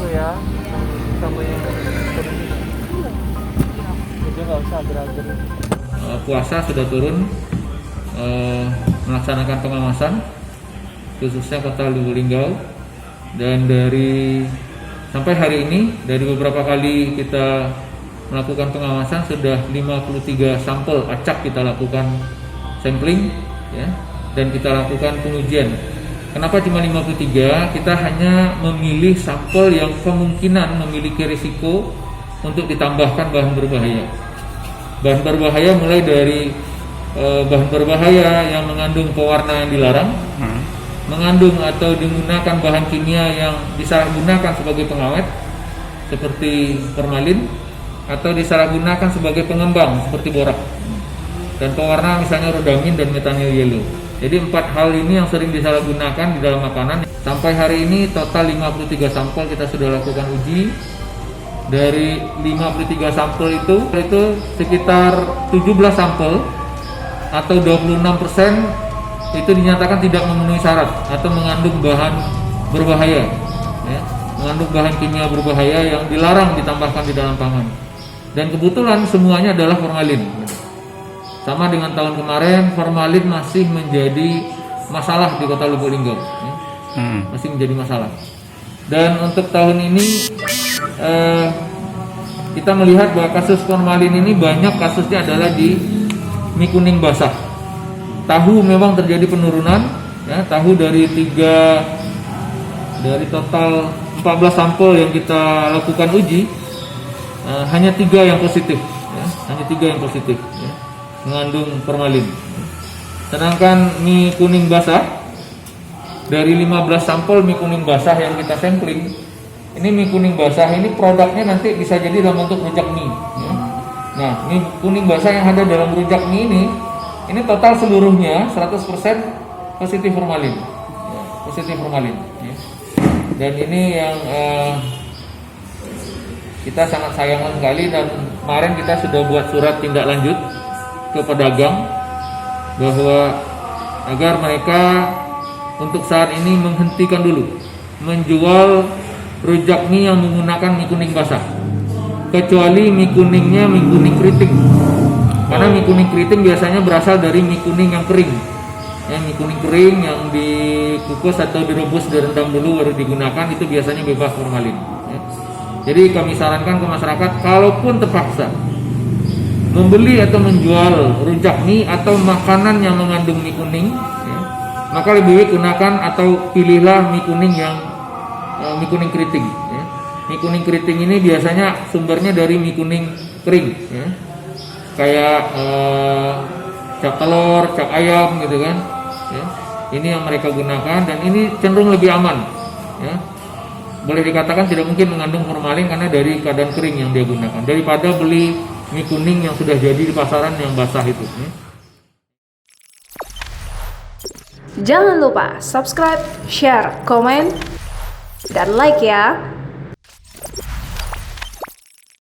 ya sama yang jadi nggak usah agar-agar. Puasa sudah turun, melaksanakan pengawasan khususnya Kota Lubuk Linggau, dan dari sampai hari ini dari beberapa kali kita melakukan pengawasan sudah 53 sampel acak kita lakukan sampling ya, dan kita lakukan pengujian. Kenapa cuma 53? Kita hanya memilih sampel yang kemungkinan memiliki risiko untuk ditambahkan bahan berbahaya. Bahan berbahaya mulai dari bahan berbahaya yang mengandung pewarna yang dilarang, mengandung atau digunakan bahan kimia yang disalahgunakan sebagai pengawet seperti formalin, atau disalahgunakan sebagai pengembang seperti borak, dan pewarna misalnya rodamin dan metanyl yellow. Jadi 4 hal ini yang sering disalahgunakan di dalam makanan. Sampai hari ini total 53 sampel kita sudah lakukan uji. Dari 53 sampel itu sekitar 17 sampel atau 26% itu dinyatakan tidak memenuhi syarat atau mengandung bahan berbahaya ya, mengandung bahan kimia berbahaya yang dilarang ditambahkan di dalam pangan. Dan kebetulan semuanya adalah formalin. Sama dengan tahun kemarin, formalin masih menjadi masalah di Kota Lubuk Linggau ya. Masih menjadi masalah. Dan untuk tahun ini kita melihat bahwa kasus formalin ini banyak kasusnya adalah di mie kuning basah. Tahu memang terjadi penurunan ya, tahu dari total 14 sampel yang kita lakukan uji, hanya 3 yang positif ya, hanya 3 yang positif ya, mengandung formalin. Sedangkan mie kuning basah, dari 15 sampel mie kuning basah yang kita sampling, ini mie kuning basah ini produknya nanti bisa jadi dalam bentuk rujak mie ya. Nah, mie kuning basah yang ada dalam rujak mie ini total seluruhnya 100% positif formalin ya, positif formalin ya. Dan ini yang kita sangat sayangkan sekali, dan kemarin kita sudah buat surat tindak lanjut ke pedagang bahwa agar mereka untuk saat ini menghentikan dulu menjual rujak mie yang menggunakan mie kuning basah, kecuali mie kuningnya mie kuning keriting. Karena mie kuning keriting biasanya berasal dari mie kuning yang kering ya, mie kuning kering yang dikukus atau direbus, direndam dulu baru digunakan, itu biasanya bebas formalin ya. Jadi kami sarankan ke masyarakat, kalaupun terpaksa membeli atau menjual rujak mie atau makanan yang mengandung mie kuning ya, maka lebih baik gunakan atau pilihlah mie kuning yang mie kuning keriting ya. Mie kuning keriting ini biasanya sumbernya dari mie kuning kering ya, kayak cap telur, cap ayam gitu kan ya. Ini yang mereka gunakan, dan ini cenderung lebih aman ya. Boleh dikatakan tidak mungkin mengandung formalin karena dari keadaan kering yang dia gunakan, daripada beli mie kuning yang sudah jadi di pasaran yang basah itu ya. Jangan lupa subscribe, share, komen, dan like ya.